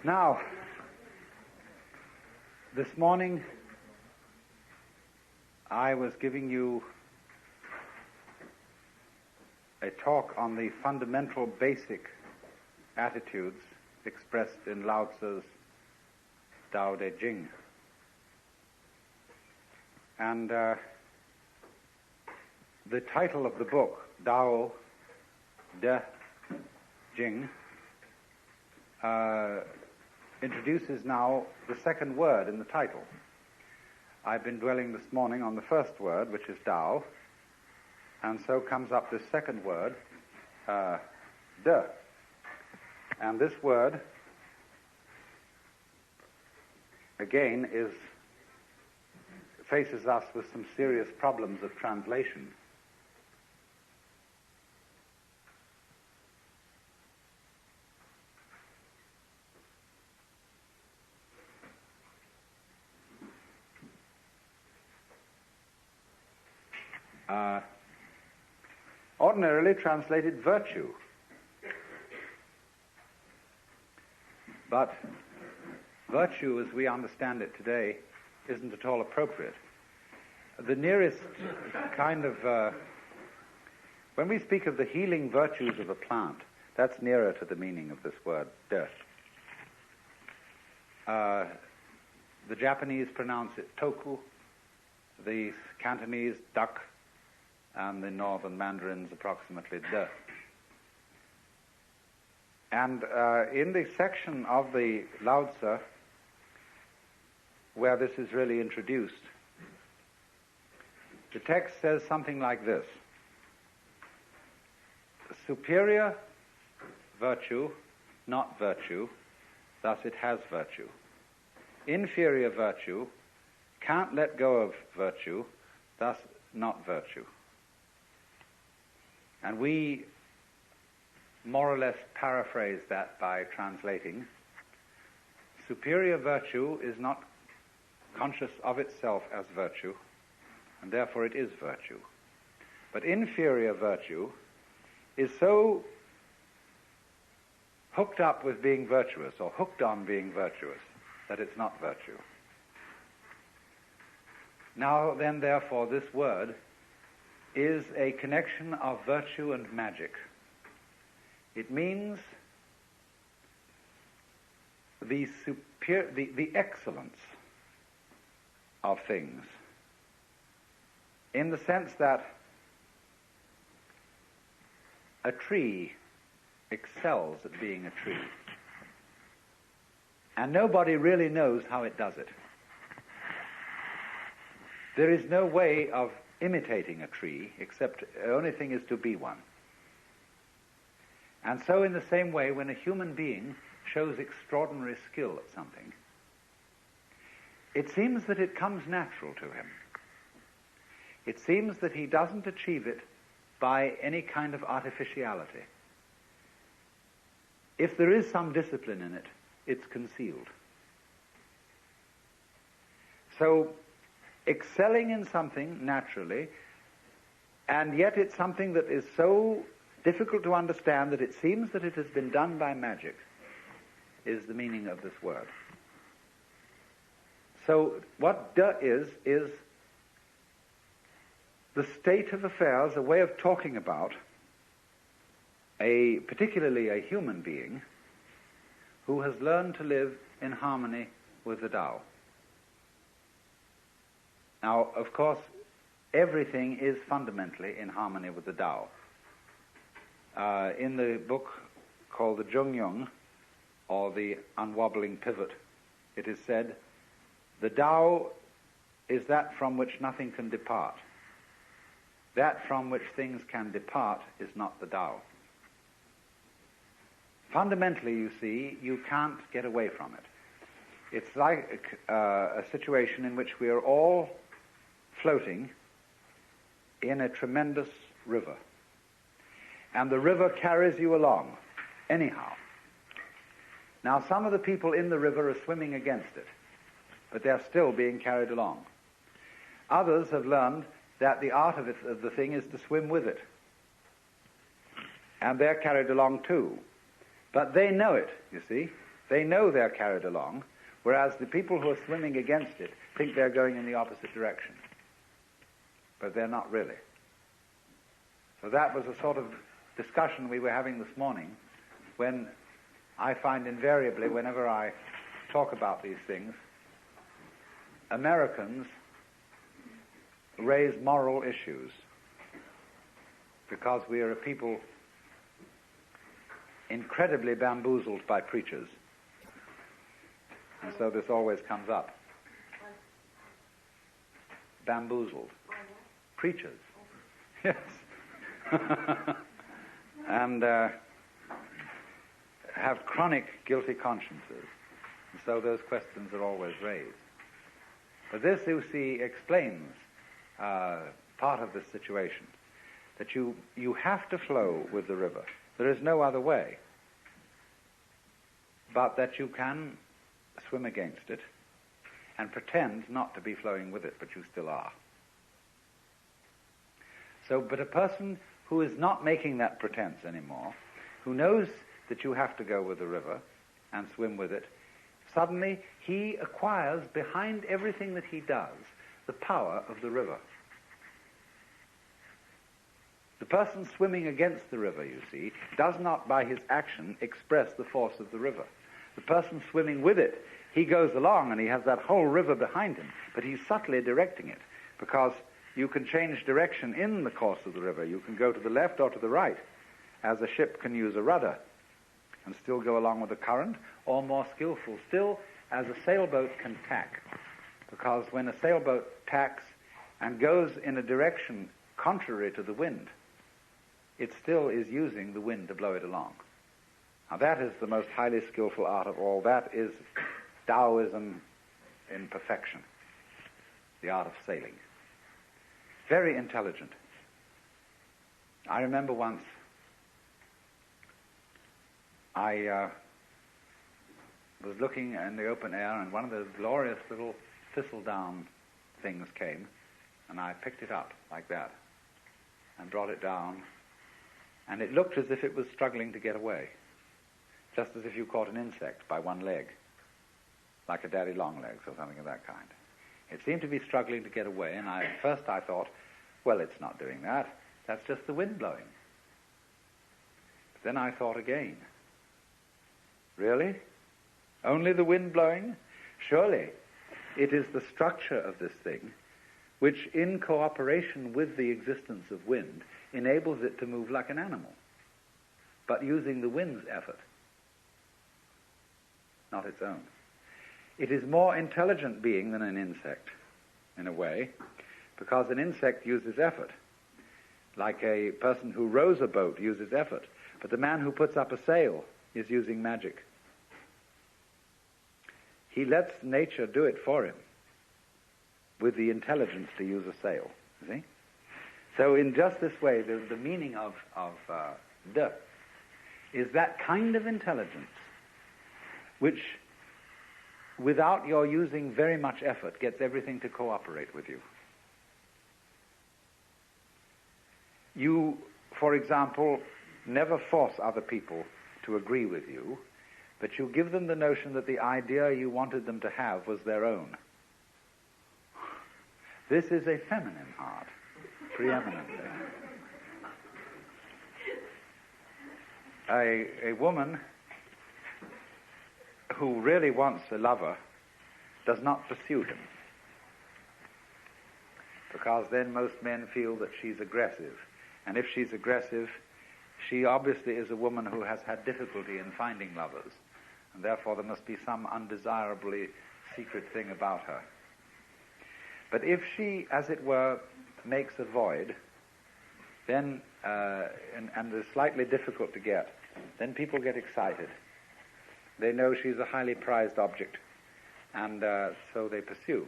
Now, this morning I was giving you a talk on the fundamental basic attitudes expressed in Lao Tzu's Tao Te Ching. And the title of the book, Tao Te Ching, introduces now the second word in the title. I've been dwelling this morning on the first word, which is Tao, and so comes up this second word, De. And this word, again, faces us with some serious problems of translation. Ordinarily translated virtue. But virtue, as we understand it today, isn't at all appropriate. The nearest kind of... when we speak of the healing virtues of a plant, that's nearer to the meaning of this word, de. The Japanese pronounce it toku, the Cantonese dak, and the northern Mandarins approximately de. And in the section of the Lao Tzu where this is really introduced, the text says something like this: superior virtue, not virtue, thus it has virtue. Inferior virtue, can't let go of virtue, thus not virtue. And we more or less paraphrase that by translating, superior virtue is not conscious of itself as virtue, and therefore it is virtue. But inferior virtue is so hooked up with being virtuous, or hooked on being virtuous, that it's not virtue. Now then, therefore, this word is a connection of virtue and magic. It means the excellence of things, in the sense that a tree excels at being a tree, and nobody really knows how it does it. There is no way of imitating a tree, except the only thing is to be one. And so in the same way, when a human being shows extraordinary skill at something, it seems that it comes natural to him. It seems that he doesn't achieve it by any kind of artificiality. If there is some discipline in it, it's concealed. So, excelling in something naturally, and yet it's something that is so difficult to understand that it seems that it has been done by magic, is the meaning of this word. So what de is the state of affairs, a way of talking about particularly a human being who has learned to live in harmony with the Tao. Now, of course, everything is fundamentally in harmony with the Tao. In the book called the Zhongyong, or the Unwobbling Pivot, it is said, the Tao is that from which nothing can depart. That from which things can depart is not the Tao. Fundamentally, you see, you can't get away from it. It's like a situation in which we are all floating in a tremendous river. And the river carries you along, anyhow. Now, some of the people in the river are swimming against it, but they're still being carried along. Others have learned that the art of the thing is to swim with it. And they're carried along too. But they know it, you see. They know they're carried along, whereas the people who are swimming against it think they're going in the opposite direction. But they're not really. So that was a sort of discussion we were having this morning, when I find invariably, whenever I talk about these things, Americans raise moral issues because we are a people incredibly bamboozled by preachers. And so this always comes up. Bamboozled. Preachers. Yes. And have chronic guilty consciences. And so those questions are always raised. But this, you see, explains part of this situation, that you have to flow with the river. There is no other way. But that you can swim against it and pretend not to be flowing with it, but you still are. So, but a person who is not making that pretense anymore, who knows that you have to go with the river and swim with it, suddenly he acquires behind everything that he does the power of the river. The person swimming against the river, you see, does not by his action express the force of the river. The person swimming with it, he goes along and he has that whole river behind him, but he's subtly directing it, because you can change direction in the course of the river. You can go to the left or to the right, as a ship can use a rudder and still go along with the current, or more skillful still, as a sailboat can tack. Because when a sailboat tacks and goes in a direction contrary to the wind, it still is using the wind to blow it along. Now that is the most highly skillful art of all. That is Taoism in perfection, the art of sailing. Very intelligent. I remember once I was looking in the open air, and one of those glorious little thistledown things came, and I picked it up like that and brought it down, and it looked as if it was struggling to get away, just as if you caught an insect by one leg, like a daddy long legs or something of that kind. It seemed to be struggling to get away, and at first I thought, well, it's not doing that. That's just the wind blowing. But then I thought again, really? Only the wind blowing? Surely it is the structure of this thing which, in cooperation with the existence of wind, enables it to move like an animal, but using the wind's effort, not its own. It is more intelligent being than an insect, in a way, because an insect uses effort. Like a person who rows a boat uses effort, but the man who puts up a sail is using magic. He lets nature do it for him with the intelligence to use a sail, you see? So in just this way, the meaning of de is that kind of intelligence which, without your using very much effort, gets everything to cooperate with you. You, for example, never force other people to agree with you, but you give them the notion that the idea you wanted them to have was their own. This is a feminine art, preeminently. A woman who really wants a lover does not pursue him, because then most men feel that she's aggressive. And if she's aggressive, she obviously is a woman who has had difficulty in finding lovers, and therefore there must be some undesirably secret thing about her. But if she, as it were, makes a void, then, and is slightly difficult to get, then people get excited. They know she's a highly prized object, and so they pursue.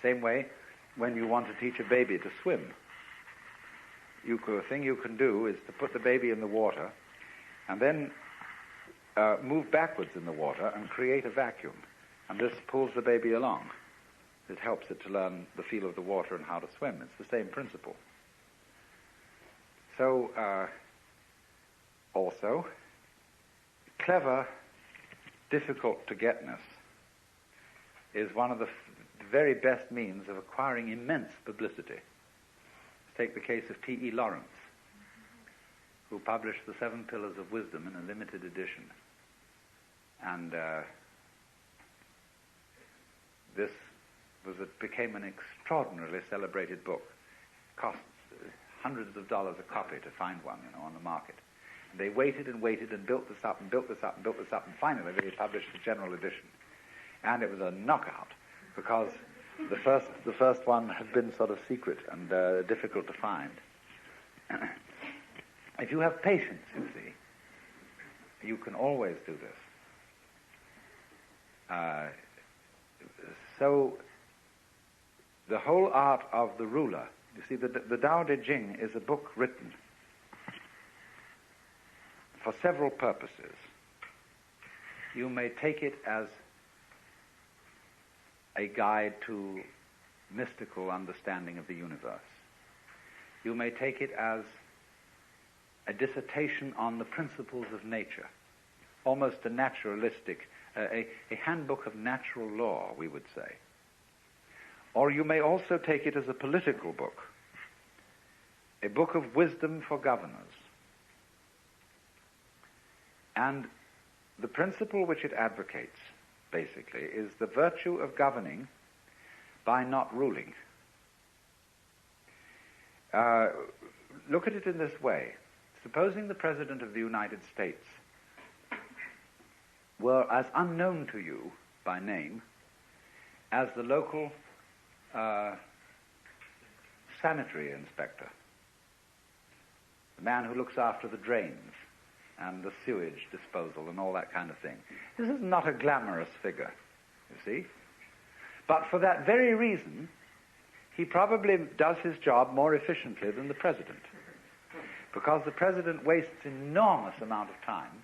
Same way, when you want to teach a baby to swim, a thing you can do is to put the baby in the water and then move backwards in the water and create a vacuum. And this pulls the baby along. It helps it to learn the feel of the water and how to swim. It's the same principle. So, also, clever difficult-to-getness is one of the very best means of acquiring immense publicity. Let's take the case of T.E. Lawrence, who published The 7 Pillars of Wisdom in a limited edition. And this became an extraordinarily celebrated book. It cost hundreds of dollars a copy to find one, on the market. And they waited and waited and built this up and built this up and built this up, and finally they published the general edition. And it was a knockout, because the first one had been sort of secret and difficult to find. If you have patience, you see, you can always do this. So the whole art of the ruler, you see, the Tao Te Ching is a book written for several purposes. You may take it as a guide to mystical understanding of the universe. You may take it as a dissertation on the principles of nature, almost a naturalistic, a handbook of natural law, we would say. Or you may also take it as a political book, a book of wisdom for governors. And the principle which it advocates, basically, is the virtue of governing by not ruling. Look at it in this way. Supposing the President of the United States were as unknown to you by name as the local sanitary inspector, the man who looks after the drains and the sewage disposal and all that kind of thing. This is not a glamorous figure, you see. But for that very reason, he probably does his job more efficiently than the President, because the President wastes enormous amount of time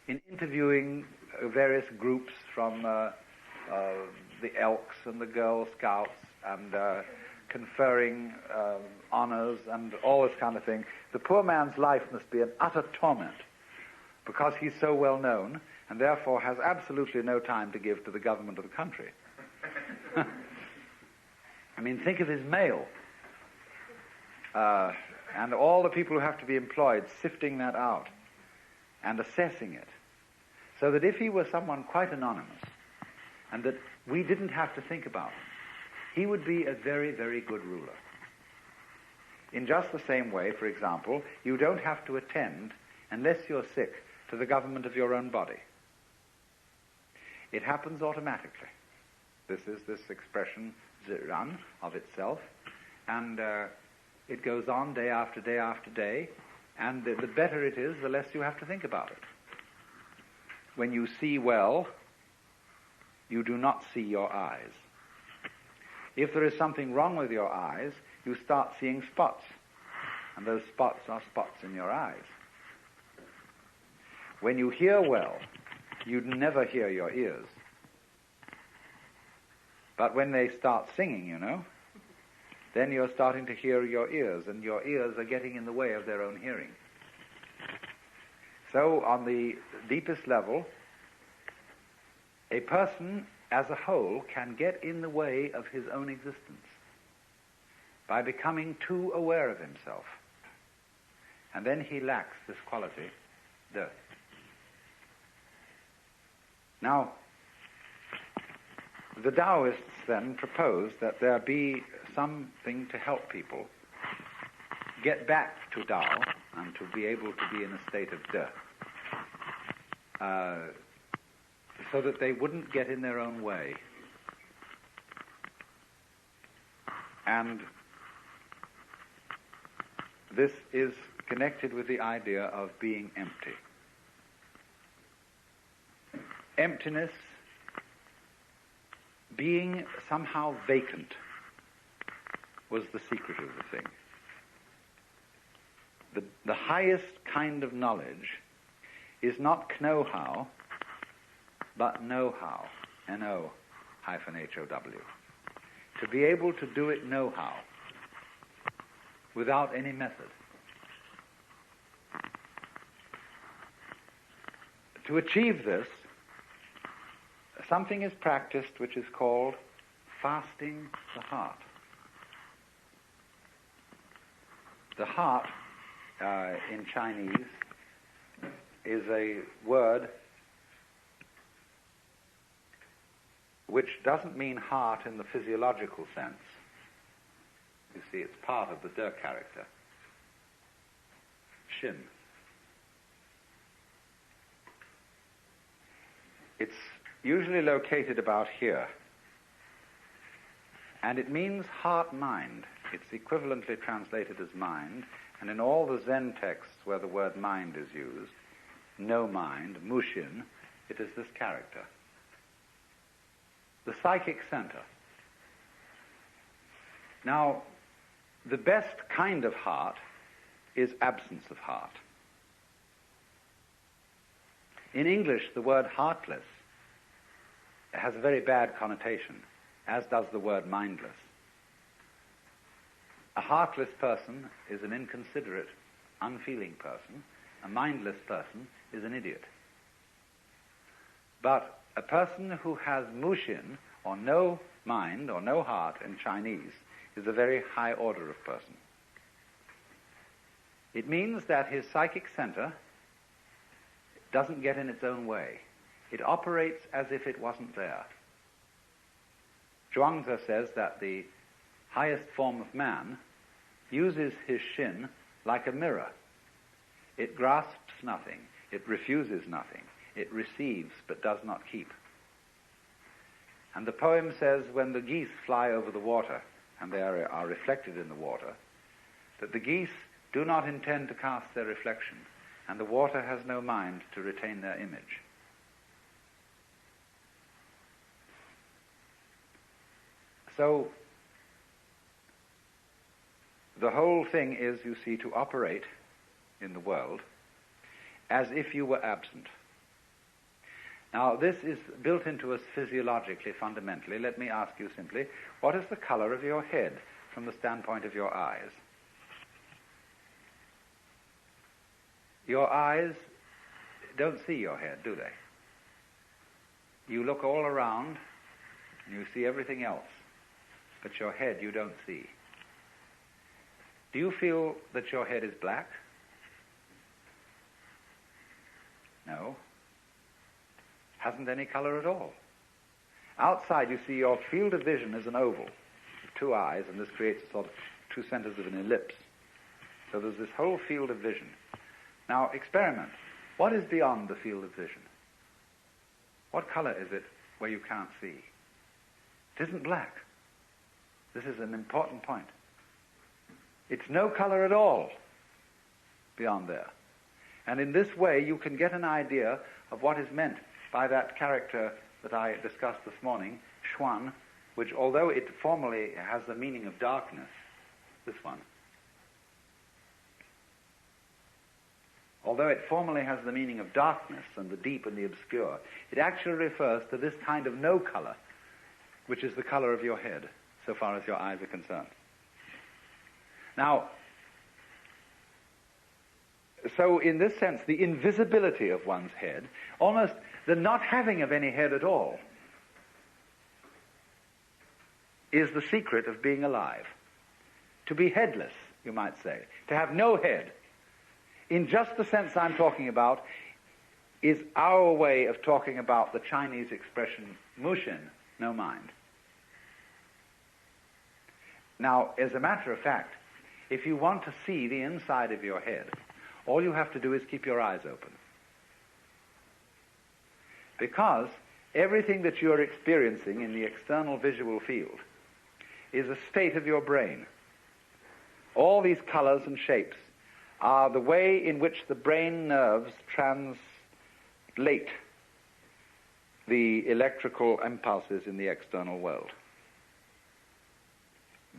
in interviewing various groups from the Elks and the Girl Scouts and conferring honors and all this kind of thing. The poor man's life must be an utter torment, because he's so well known and therefore has absolutely no time to give to the government of the country. I mean, think of his mail and all the people who have to be employed sifting that out and assessing it, so that if he were someone quite anonymous and that we didn't have to think about him, he would be a very, very good ruler. In just the same way, for example, you don't have to attend, unless you're sick, to the government of your own body. It happens automatically. This is this expression, ziran, of itself, and it goes on day after day after day, and the better it is, the less you have to think about it. When you see well, you do not see your eyes. If there is something wrong with your eyes, you start seeing spots, and those spots are spots in your eyes. When you hear well, you'd never hear your ears. But when they start singing, then you're starting to hear your ears, and your ears are getting in the way of their own hearing. So, on the deepest level, a person as a whole can get in the way of his own existence by becoming too aware of himself. And then he lacks this quality, de. Now, the Taoists then propose that there be something to help people get back to Tao and to be able to be in a state of de, so that they wouldn't get in their own way. And this is connected with the idea of being empty. Emptiness, being somehow vacant, was the secret of the thing. The highest kind of knowledge is not know-how, but know-how, N-O-H-O-W. To be able to do it know-how, without any method. To achieve this, something is practiced which is called fasting the heart. The heart, in Chinese, is a word which doesn't mean heart in the physiological sense. You see, it's part of the De character. Shin. It's usually located about here. And it means heart-mind. It's equivalently translated as mind. And in all the Zen texts where the word mind is used, no mind, mushin, it is this character. The psychic center. Now, the best kind of heart is absence of heart. In English, the word heartless has a very bad connotation, as does the word mindless. A heartless person is an inconsiderate, unfeeling person. A mindless person is an idiot. But a person who has mushin, or no mind, or no heart in Chinese, is a very high order of person. It means that his psychic center doesn't get in its own way. It operates as if it wasn't there. Zhuangzi says that the highest form of man uses his shin like a mirror. It grasps nothing. It refuses nothing. It receives but does not keep. And the poem says, when the geese fly over the water, and they are reflected in the water, that the geese do not intend to cast their reflection, and the water has no mind to retain their image. So, the whole thing is, you see, to operate in the world as if you were absent. Now, this is built into us physiologically, fundamentally. Let me ask you simply, what is the color of your head from the standpoint of your eyes? Your eyes don't see your head, do they? You look all around, and you see everything else, but your head you don't see. Do you feel that your head is black? No. Hasn't any color at all. Outside, you see your field of vision is an oval with two eyes, and this creates a sort of two centers of an ellipse. So there's this whole field of vision. Now, experiment. What is beyond the field of vision? What color is it where you can't see? It isn't black. This is an important point. It's no color at all beyond there. And in this way, you can get an idea of what is meant by that character that I discussed this morning, Xuan, which, although it formally has the meaning of darkness, this one, although it formally has the meaning of darkness and the deep and the obscure, it actually refers to this kind of no color, which is the color of your head, so far as your eyes are concerned. Now, so in this sense, the invisibility of one's head, almost the not having of any head at all, is the secret of being alive. To be headless, you might say, to have no head, in just the sense I'm talking about, is our way of talking about the Chinese expression mushin, no mind. Now, as a matter of fact, if you want to see the inside of your head, all you have to do is keep your eyes open. Because everything that you're experiencing in the external visual field is a state of your brain. All these colors and shapes are the way in which the brain nerves translate the electrical impulses in the external world,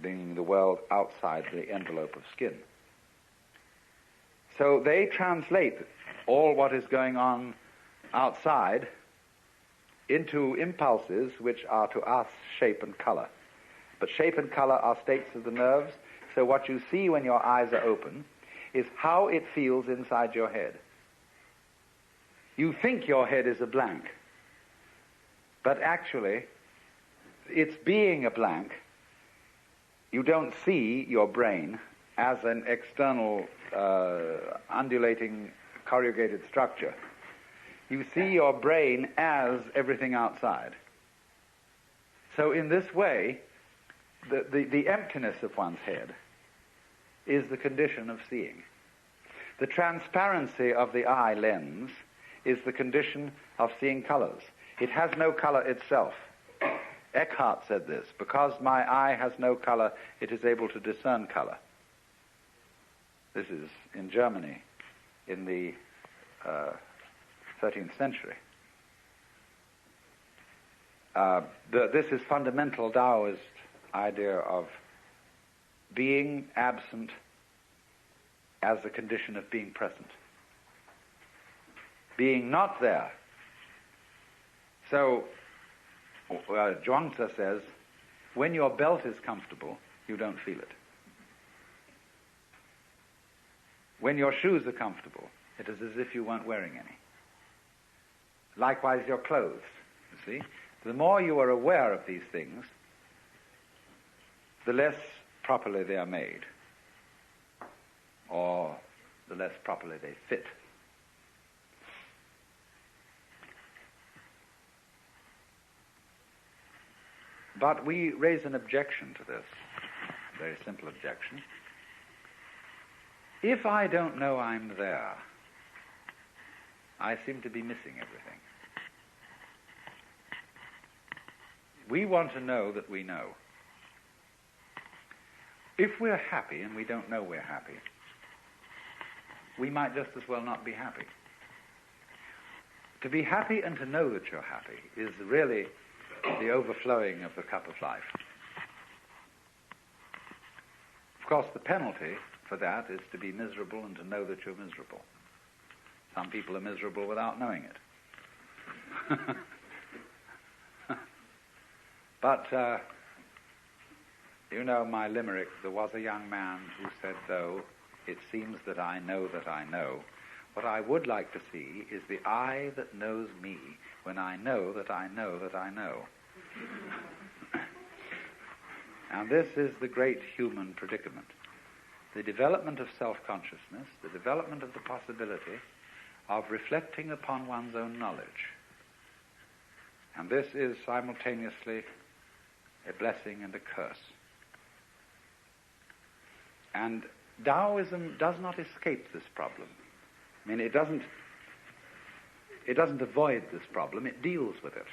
being the world outside the envelope of skin. So they translate all what is going on outside into impulses which are to us shape and color. But shape and color are states of the nerves, so what you see when your eyes are open is how it feels inside your head. You think your head is a blank. But actually, it's being a blank. You don't see your brain as an external, undulating, corrugated structure. You see your brain as everything outside. So in this way, the emptiness of one's head is the condition of seeing. The transparency of the eye lens is the condition of seeing colors. It has no color itself. Eckhart said this: because my eye has no color, it is able to discern color. This is in Germany in the 13th century. This is fundamental Taoist idea of being absent as a condition of being present. Being not there. So, Zhuangzi says, when your belt is comfortable, you don't feel it. When your shoes are comfortable, it is as if you weren't wearing any. Likewise, your clothes, you see. The more you are aware of these things, the less properly they are made, or the less properly they fit. But we raise an objection to this, a very simple objection. If I don't know I'm there, I seem to be missing everything. We want to know that we know. If we're happy and we don't know we're happy, we might just as well not be happy. To be happy and to know that you're happy is really the overflowing of the cup of life. Of course, the penalty for that is to be miserable and to know that you're miserable. Some people are miserable without knowing it. But, you know my limerick, there was a young man who said, though it seems that I know, what I would like to see is the eye that knows me when I know that I know that I know. And this is the great human predicament. The development of self-consciousness, the development of the possibility of reflecting upon one's own knowledge. And this is simultaneously a blessing and a curse. And Taoism does not escape this problem. I mean, it doesn't avoid this problem, it deals with it.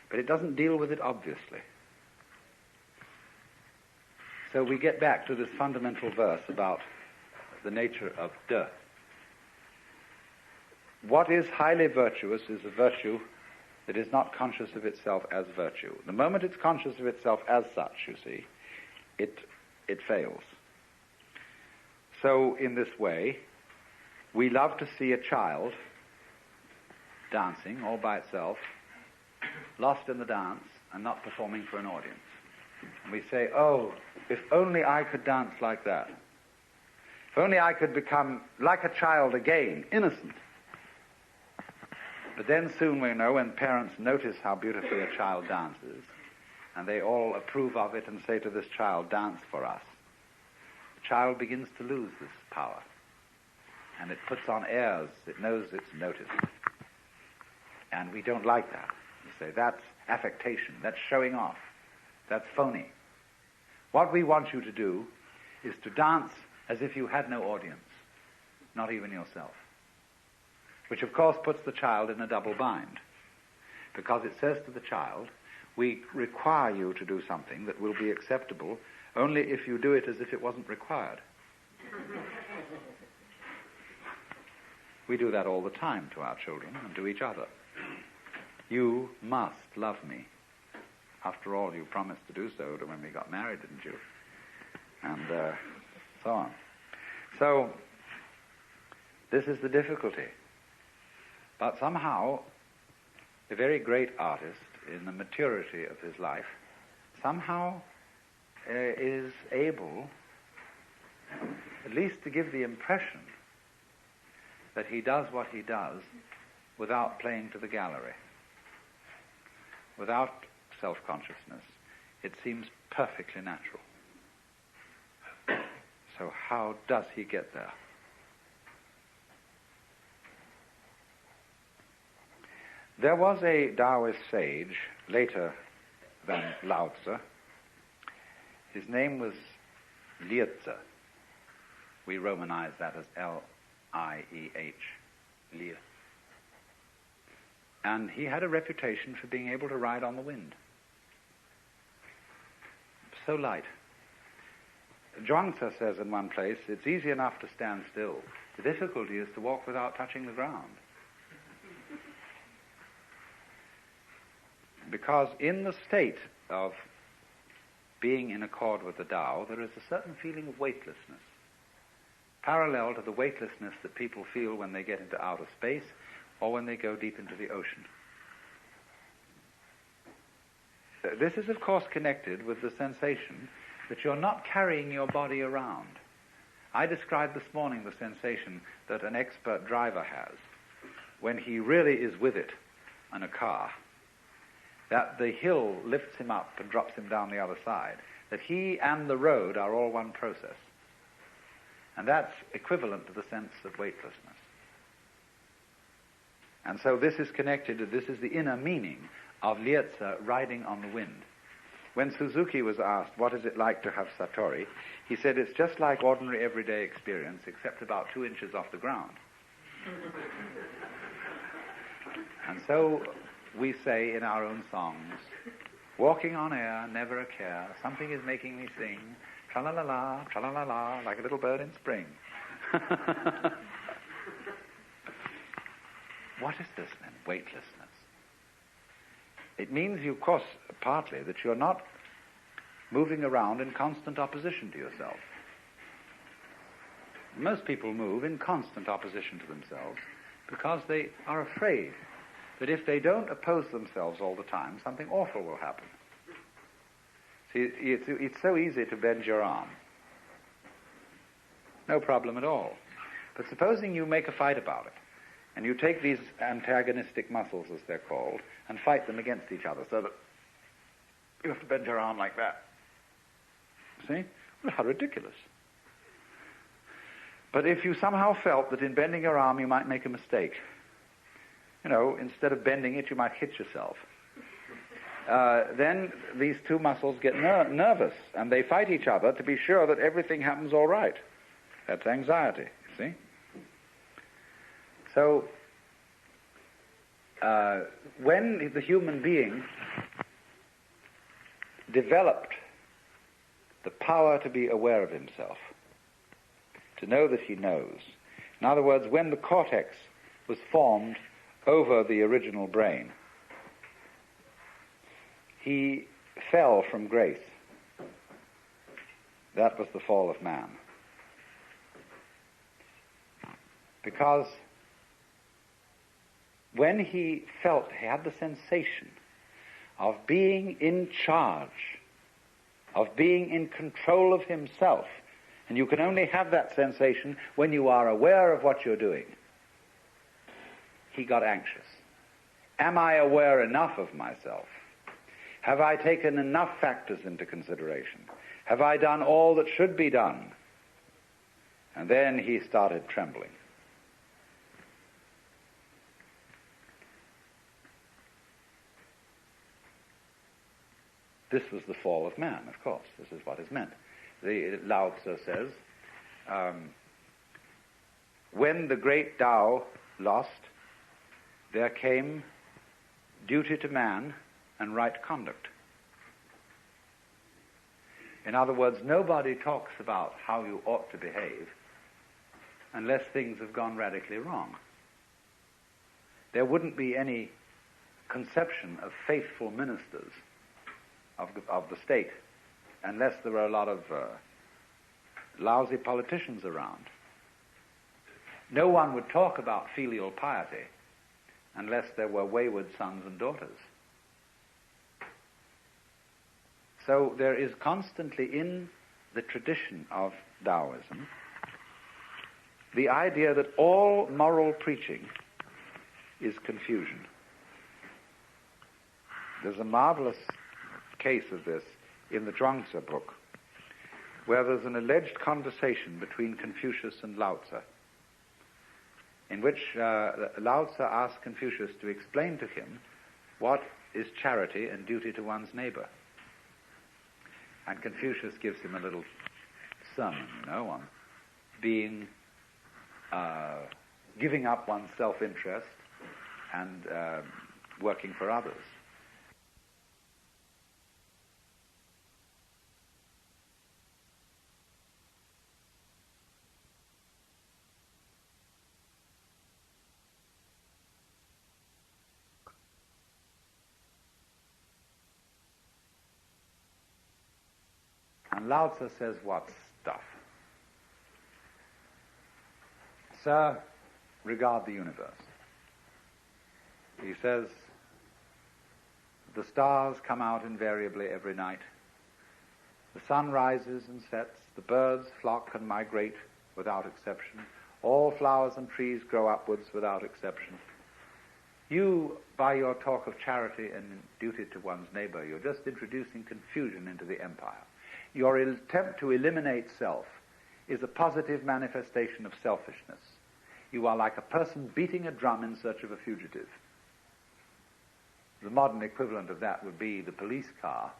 But it doesn't deal with it obviously. So we get back to this fundamental verse about the nature of de. What is highly virtuous is a virtue that is not conscious of itself as virtue. The moment it's conscious of itself as such, you see, it fails. So in this way, we love to see a child dancing all by itself, lost in the dance and not performing for an audience. And we say, oh, if only I could dance like that. If only I could become like a child again, innocent. But then soon we know, when parents notice how beautifully a child dances, and they all approve of it and say to this child, dance for us, the child begins to lose this power. And it puts on airs, it knows it's noticed. And we don't like that. We say, that's affectation, that's showing off, that's phony. What we want you to do is to dance as if you had no audience, not even yourself. Which of course puts the child in a double bind, because it says to the child, we require you to do something that will be acceptable only if you do it as if it wasn't required. We do that all the time to our children and to each other. You must love me. After all, you promised to do so when we got married, didn't you? And so on. So, this is the difficulty. But somehow, a very great artist, in the maturity of his life, somehow is able, at least to give the impression that he does what he does without playing to the gallery, without self-consciousness, it seems perfectly natural. So how does he get there? There was a Taoist sage, later than Lao Tzu. His name was Liezi. We romanize that as L-I-E-H, Liezi. And he had a reputation for being able to ride on the wind. So light. Zhuangzi says in one place, it's easy enough to stand still. The difficulty is to walk without touching the ground. Because in the state of being in accord with the Tao, there is a certain feeling of weightlessness, parallel to the weightlessness that people feel when they get into outer space or when they go deep into the ocean. This is, of course, connected with the sensation that you're not carrying your body around. I described this morning the sensation that an expert driver has when he really is with it in a car, that the hill lifts him up and drops him down the other side, that he and the road are all one process. And that's equivalent to the sense of weightlessness. And so this is connected to, this is the inner meaning of Liezi riding on the wind. When Suzuki was asked, what is it like to have Satori, he said, it's just like ordinary everyday experience, except about 2 inches off the ground. And so we say in our own songs, walking on air, never a care, something is making me sing, tra-la-la-la, like a little bird in spring. What is this then, weightlessness? It means, of course, partly that you're not moving around in constant opposition to yourself. Most people move in constant opposition to themselves because they are afraid that if they don't oppose themselves all the time, something awful will happen. See, it's so easy to bend your arm. No problem at all. But supposing you make a fight about it, and you take these antagonistic muscles, as they're called, and fight them against each other, so that you have to bend your arm like that. See? Well, how ridiculous. But if you somehow felt that in bending your arm you might make a mistake, instead of bending it, you might hit yourself. Then these two muscles get nervous, and they fight each other to be sure that everything happens all right. That's anxiety, you see? So, when the human being developed the power to be aware of himself, to know that he knows, in other words, when the cortex was formed over the original brain, he fell from grace. That was the fall of man. Because when he had the sensation of being in charge, of being in control of himself, and you can only have that sensation when you are aware of what you're doing, he got anxious. Am I aware enough of myself? Have I taken enough factors into consideration? Have I done all that should be done? And then he started trembling. This was the fall of man, of course. This is what is meant. Lao Tzu says, when the great Tao lost, there came duty to man and right conduct. In other words, nobody talks about how you ought to behave unless things have gone radically wrong. There wouldn't be any conception of faithful ministers of the state unless there were a lot of lousy politicians around. No one would talk about filial piety unless there were wayward sons and daughters. So there is constantly in the tradition of Taoism the idea that all moral preaching is confusion. There's a marvelous case of this in the Zhuangzi book, where there's an alleged conversation between Confucius and Lao Tzu, in which Lao Tzu asks Confucius to explain to him what is charity and duty to one's neighbor. And Confucius gives him a little sermon, on being, giving up one's self-interest and working for others. And Lao Tzu says, what stuff? Sir, regard the universe. He says, the stars come out invariably every night. The sun rises and sets. The birds flock and migrate without exception. All flowers and trees grow upwards without exception. You, by your talk of charity and duty to one's neighbor, you're just introducing confusion into the empire. Your attempt to eliminate self is a positive manifestation of selfishness. You are like a person beating a drum in search of a fugitive. The modern equivalent of that would be the police car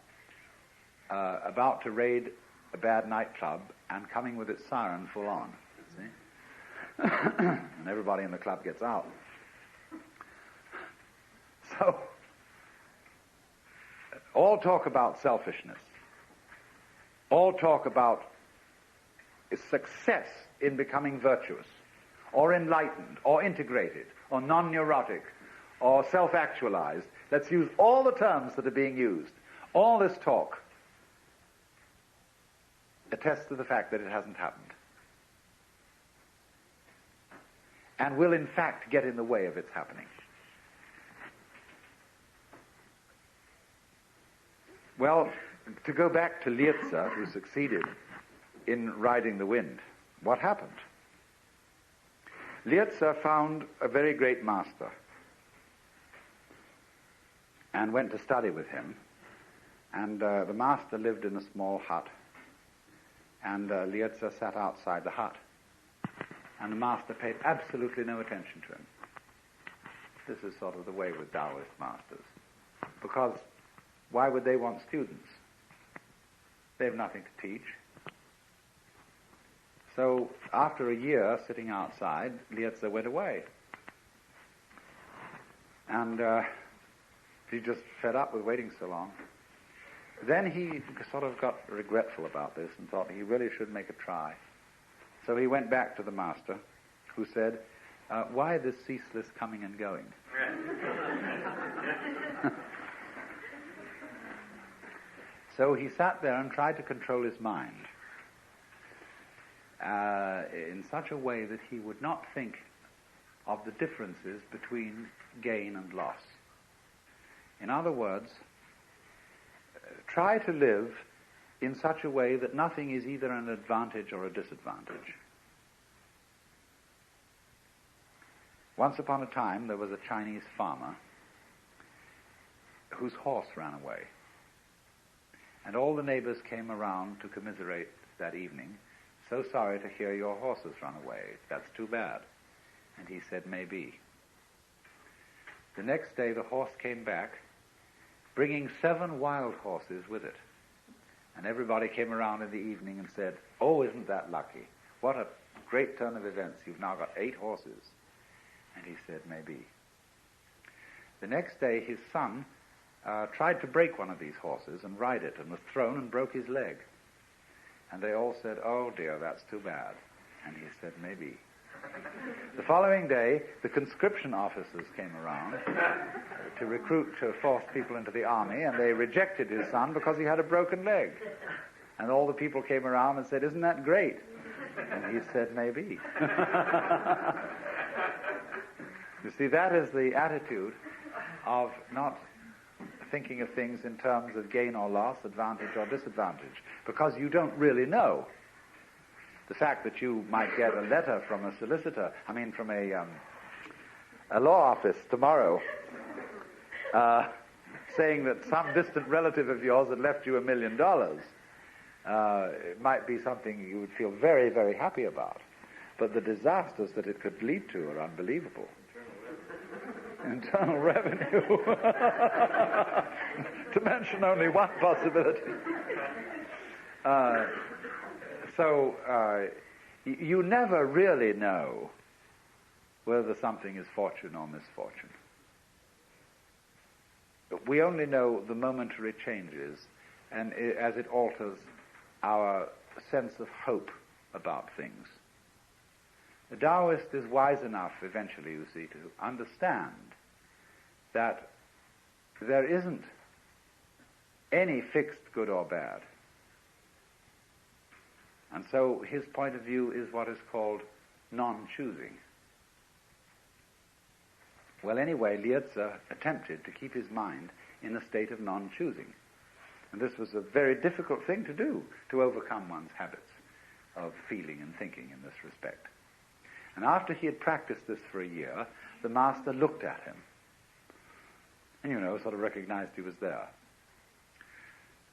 about to raid a bad nightclub and coming with its siren full on. See? And everybody in the club gets out. So, all talk about selfishness, all talk about success in becoming virtuous, or enlightened, or integrated, or non-neurotic, or self-actualized. Let's use all the terms that are being used. All this talk attests to the fact that it hasn't happened, and will in fact get in the way of its happening. Well, to go back to Lietze, who succeeded in riding the wind, what happened? Lietze found a very great master and went to study with him. And the master lived in a small hut, and Lietze sat outside the hut. And the master paid absolutely no attention to him. This is sort of the way with Taoist masters. Because why would they want students? They have nothing to teach. So after a year sitting outside, Lietze went away. And he just fed up with waiting so long. Then he sort of got regretful about this and thought he really should make a try. So he went back to the master, who said, why this ceaseless coming and going? So he sat there and tried to control his mind in such a way that he would not think of the differences between gain and loss. In other words, try to live in such a way that nothing is either an advantage or a disadvantage. Once upon a time, there was a Chinese farmer whose horse ran away. And all the neighbors came around to commiserate that evening. So sorry to hear your horse has run away. That's too bad. And he said, maybe. The next day the horse came back, bringing 7 wild horses with it. And everybody came around in the evening and said, oh, isn't that lucky? What a great turn of events. You've now got 8 horses. And he said, maybe. The next day his son tried to break one of these horses and ride it, and was thrown and broke his leg. And they all said, oh dear, that's too bad. And he said, maybe. The following day, the conscription officers came around to recruit, to force people into the army, and they rejected his son because he had a broken leg. And all the people came around and said, isn't that great? And he said, maybe. You see, that is the attitude of not thinking of things in terms of gain or loss, advantage or disadvantage, because you don't really know. The fact that you might get a letter from a solicitor, from a law office tomorrow, saying that some distant relative of yours had left you $1 million. It might be something you would feel very, very happy about. But the disasters that it could lead to are unbelievable. Internal revenue. To mention only one possibility. You never really know whether something is fortune or misfortune. But we only know the momentary changes, and as it alters our sense of hope about things. The Taoist is wise enough eventually, you see, to understand that there isn't any fixed good or bad. And so his point of view is what is called non-choosing. Well, anyway, Liezi attempted to keep his mind in a state of non-choosing. And this was a very difficult thing to do, to overcome one's habits of feeling and thinking in this respect. And after he had practiced this for a year, the master looked at him and, sort of recognized he was there.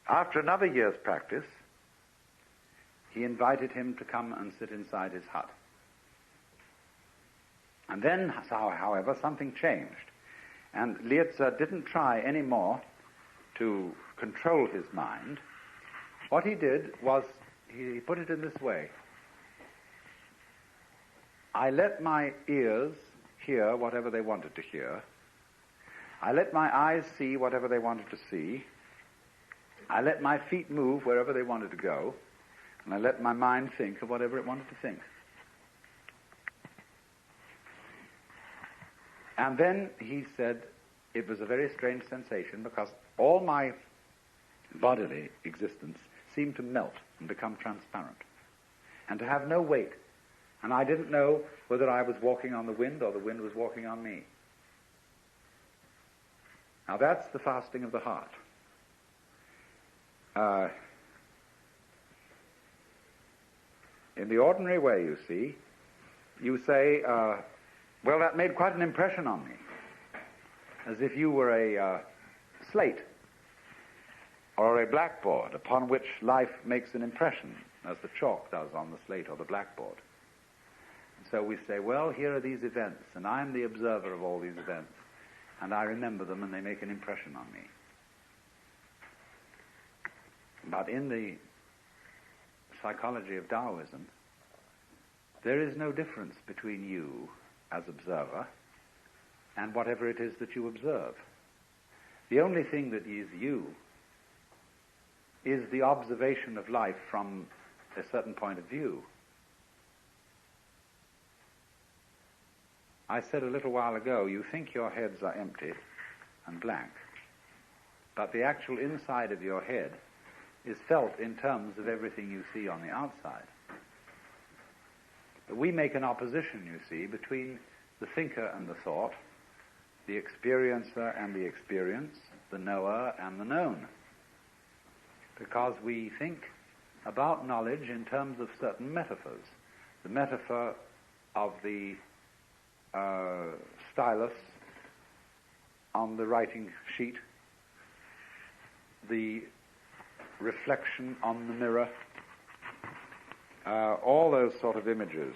After another year's practice, he invited him to come and sit inside his hut. And then, however, something changed. And Liezi didn't try any more to control his mind. What he did was, he put it in this way. I let my ears hear whatever they wanted to hear. I let my eyes see whatever they wanted to see. I let my feet move wherever they wanted to go. And I let my mind think of whatever it wanted to think. And then he said it was a very strange sensation because all my bodily existence seemed to melt and become transparent and to have no weight. And I didn't know whether I was walking on the wind or the wind was walking on me. Now that's the fasting of the heart. In the ordinary way, you see, you say, well, that made quite an impression on me, as if you were a slate or a blackboard upon which life makes an impression, as the chalk does on the slate or the blackboard. And so we say, well, here are these events, and I'm the observer of all these events, and I remember them, and they make an impression on me. But in the psychology of Taoism, there is no difference between you as observer and whatever it is that you observe. The only thing that is you is the observation of life from a certain point of view. I said a little while ago, you think your heads are empty and blank, but the actual inside of your head is felt in terms of everything you see on the outside. But we make an opposition, you see, between the thinker and the thought, the experiencer and the experience, the knower and the known. Because we think about knowledge in terms of certain metaphors. The metaphor of the stylus on the writing sheet, the reflection on the mirror, all those sort of images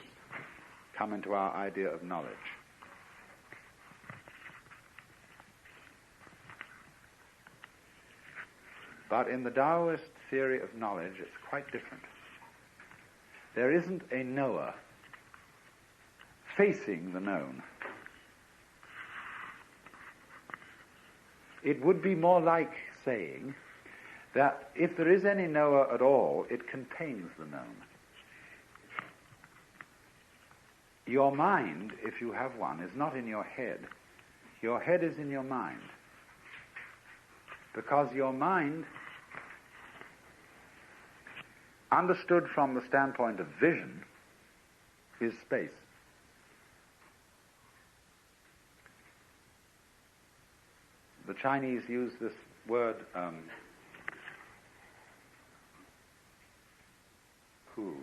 come into our idea of knowledge. But in the Taoist theory of knowledge, it's quite different. There isn't a knower facing the known. It would be more like saying that if there is any knower at all, it contains the known. Your mind, if you have one, is not in your head. Your head is in your mind. Because your mind, understood from the standpoint of vision, is space. The Chinese use this word, hu.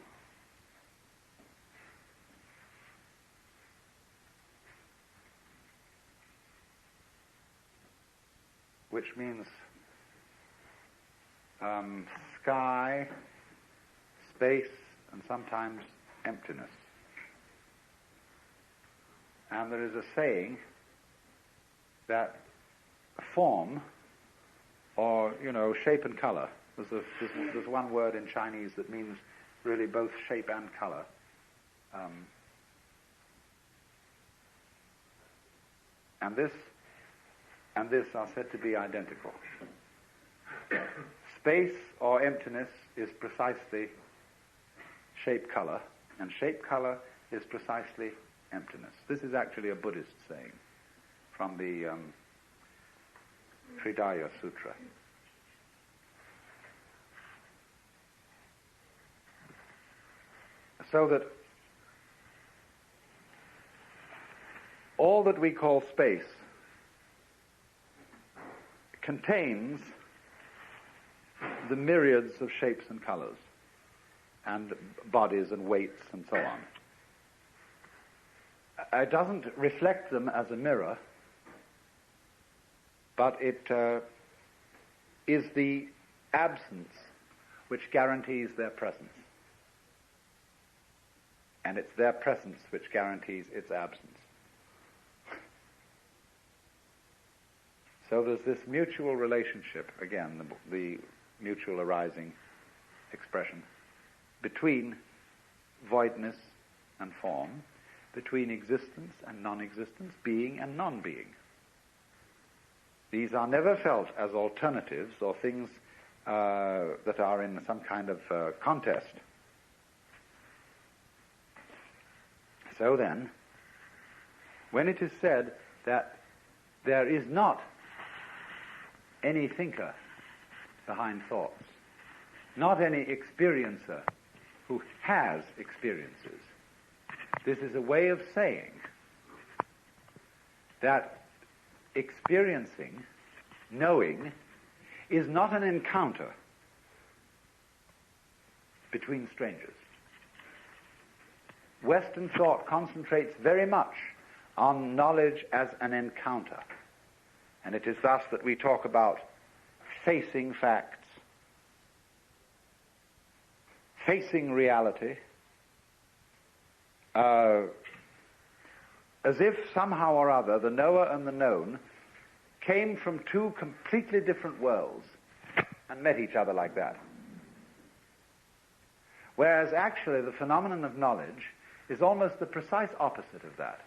which means sky, space, and sometimes emptiness. And there is a saying that form, or, shape and color, there's one word in Chinese that means really both shape and color. And this are said to be identical. Space or emptiness is precisely shape-color, and shape-color is precisely emptiness. This is actually a Buddhist saying from the Hridaya Sutra. So that all that we call space contains the myriads of shapes and colors and bodies and weights and so on. It doesn't reflect them as a mirror, but it is the absence which guarantees their presence. And it's their presence which guarantees its absence. So there's this mutual relationship, again, the mutual arising expression, between voidness and form, between existence and non-existence, being and non-being. These are never felt as alternatives or things that are in some kind of contest. So then, when it is said that there is not any thinker behind thoughts, not any experiencer who has experiences, this is a way of saying that experiencing, knowing, is not an encounter between strangers. Western thought concentrates very much on knowledge as an encounter. And it is thus that we talk about facing facts, facing reality, as if somehow or other the knower and the known came from two completely different worlds and met each other like that. Whereas actually the phenomenon of knowledge is almost the precise opposite of that.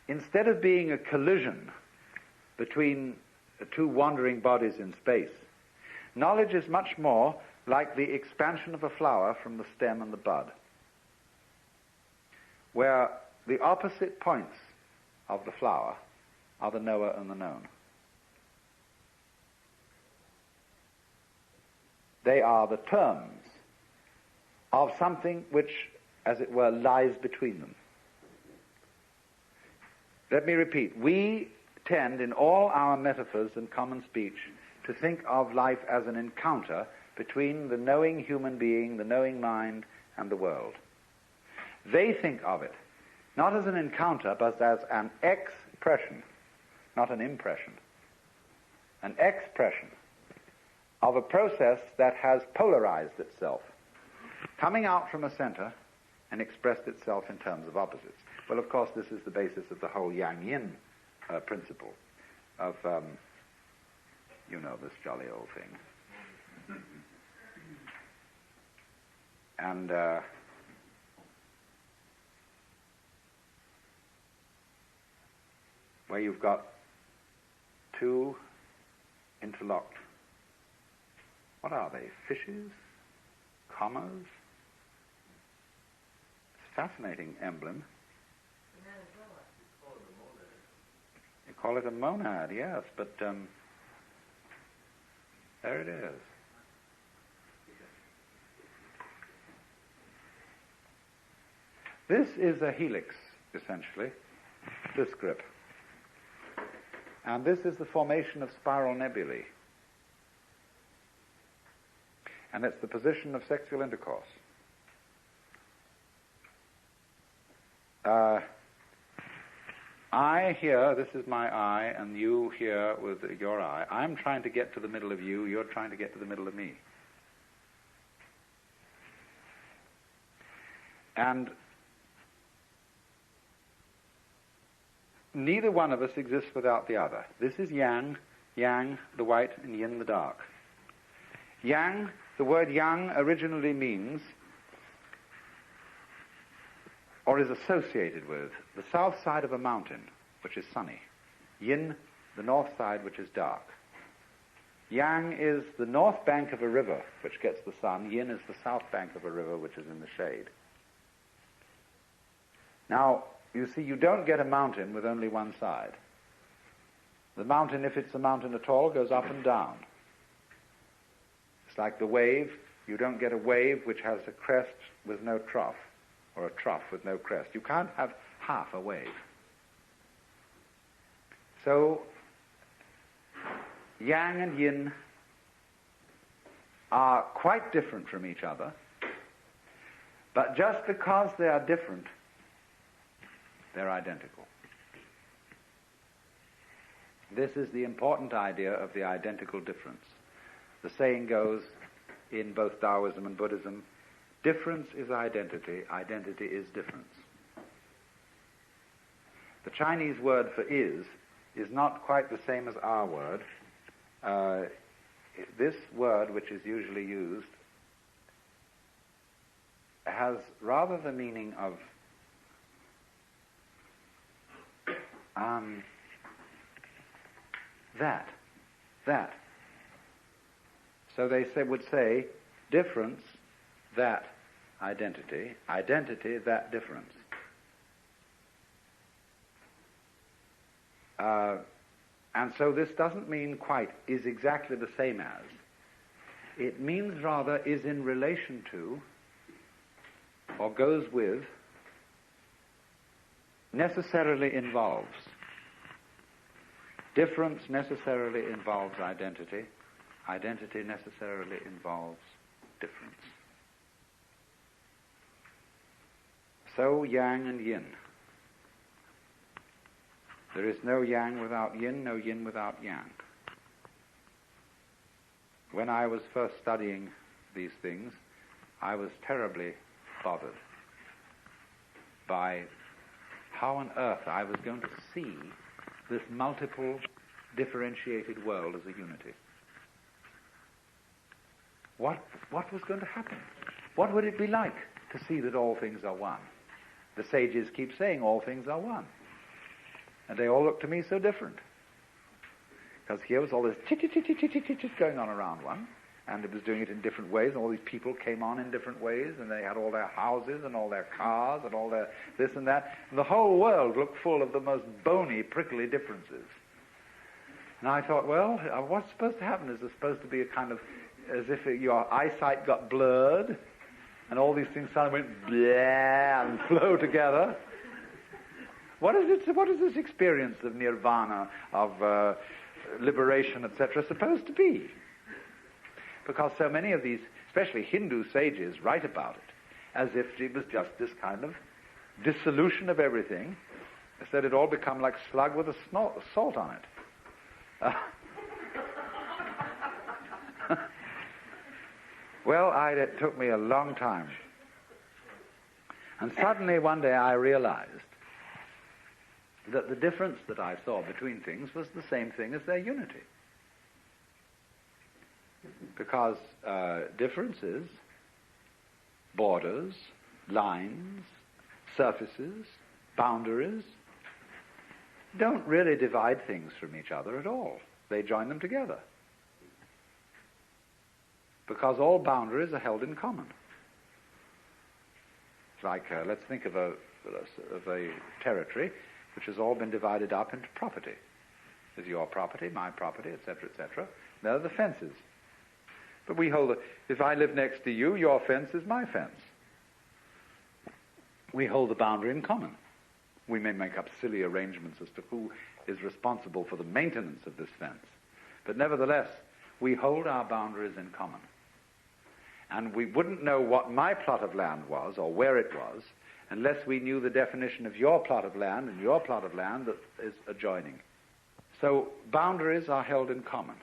Instead of being a collision between two wandering bodies in space, knowledge is much more like the expansion of a flower from the stem and the bud, where the opposite points of the flower are the knower and the known. They are the terms of something which, as it were, lies between them. Let me repeat. We tend, in all our metaphors and common speech, to think of life as an encounter between the knowing human being, the knowing mind, and the world. They think of it not as an encounter, but as an expression, not an impression. An expression of a process that has polarized itself, coming out from a center and expressed itself in terms of opposites. Well, of course, this is the basis of the whole Yang-Yin principle of, this jolly old thing. And where you've got two interlocked, what are they, fishes? Commas? It's a fascinating emblem. You call it a monad, yes, but there it is. This is a helix, essentially, this grip. And this is the formation of spiral nebulae. And it's the position of sexual intercourse. I here, this is my eye, and you here with your eye. I'm trying to get to the middle of you, you're trying to get to the middle of me. And neither one of us exists without the other. This is yang, the white, and yin, the dark. Yang, the word yang originally means, or is associated with, the south side of a mountain, which is sunny. Yin, the north side, which is dark. Yang is the north bank of a river, which gets the sun. Yin is the south bank of a river, which is in the shade. Now, you see, you don't get a mountain with only one side. The mountain, if it's a mountain at all, goes up and down. It's like the wave. You don't get a wave which has a crest with no trough, or a trough with no crest. You can't have half a wave. So, yang and yin are quite different from each other, but just because they are different, they're identical. This is the important idea of the identical difference. The saying goes in both Taoism and Buddhism, difference is identity, identity is difference. The Chinese word for is not quite the same as our word. This word, which is usually used, has rather the meaning of that. So they would say, difference, that identity, identity, that difference. And so this doesn't mean quite is exactly the same as. It means rather is in relation to, or goes with, necessarily involves. Difference necessarily involves identity. Identity necessarily involves difference. So yang and yin. There is no yang without yin, no yin without yang. When I was first studying these things, I was terribly bothered by how on earth I was going to see this multiple, differentiated world as a unity. What was going to happen? What would it be like to see that all things are one? The sages keep saying all things are one. And they all look to me so different. Because here was all this chit going on around one, and it was doing it in different ways, and all these people came on in different ways, and they had all their houses and all their cars and all their this and that. And the whole world looked full of the most bony, prickly differences. And I thought, well, what's supposed to happen? Is there supposed to be a kind of, as if your eyesight got blurred, and all these things suddenly went blah and flow together? What is this experience of nirvana, of liberation, etc., supposed to be? Because so many of these, especially Hindu sages, write about it as if it was just this kind of dissolution of everything, so that it all become like slug with a salt on it. Well, it took me a long time. And suddenly one day I realized that the difference that I saw between things was the same thing as their unity. Because differences, borders, lines, surfaces, boundaries, don't really divide things from each other at all. They join them together. Because all boundaries are held in common. It's like, let's think of a territory which has all been divided up into property. There's your property, my property, etc., etc. There are the fences. But we hold if I live next to you, your fence is my fence. We hold the boundary in common. We may make up silly arrangements as to who is responsible for the maintenance of this fence. But nevertheless, we hold our boundaries in common. And we wouldn't know what my plot of land was or where it was unless we knew the definition of your plot of land and your plot of land that is adjoining. So boundaries are held in common.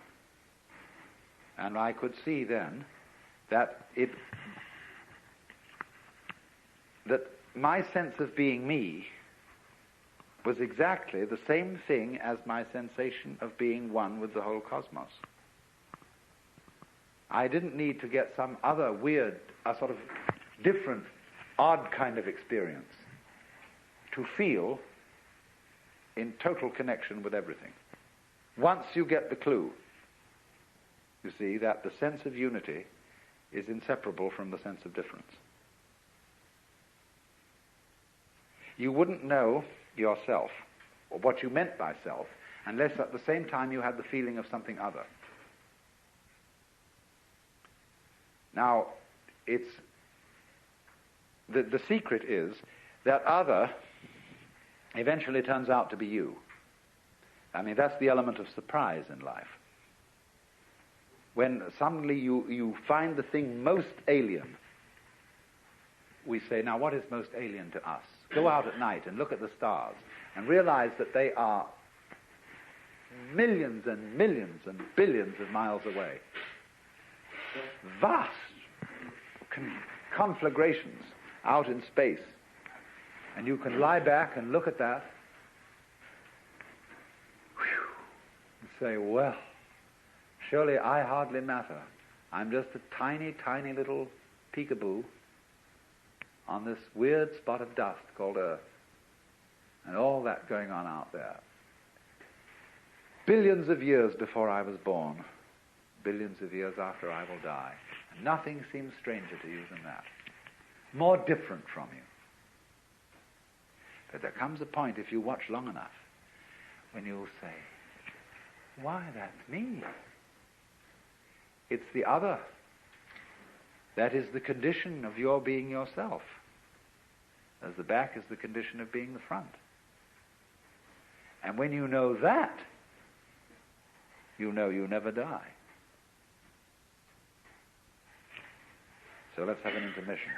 And I could see then that my sense of being me was exactly the same thing as my sensation of being one with the whole cosmos. I didn't need to get some other weird, sort of different, odd kind of experience to feel in total connection with everything. Once you get the clue, you see that the sense of unity is inseparable from the sense of difference. You wouldn't know yourself, or what you meant by self, unless at the same time you had the feeling of something other. Now, it's the secret is that other eventually turns out to be you. I mean, that's the element of surprise in life. When suddenly you find the thing most alien, we say, now what is most alien to us? Go out at night and look at the stars and realize that they are millions and millions and billions of miles away. Vast conflagrations out in space. And you can lie back and look at that and say, well, surely I hardly matter. I'm just a tiny, tiny little peekaboo on this weird spot of dust called Earth, and all that going on out there. Billions of years before I was born, billions of years after I will die, and nothing seems stranger to you than that, more different from you. But there comes a point, if you watch long enough, when you'll say, why, that's me. It's the other. That is the condition of your being yourself, as the back is the condition of being the front. And when you know that, you know you never die. So let's have an intermission.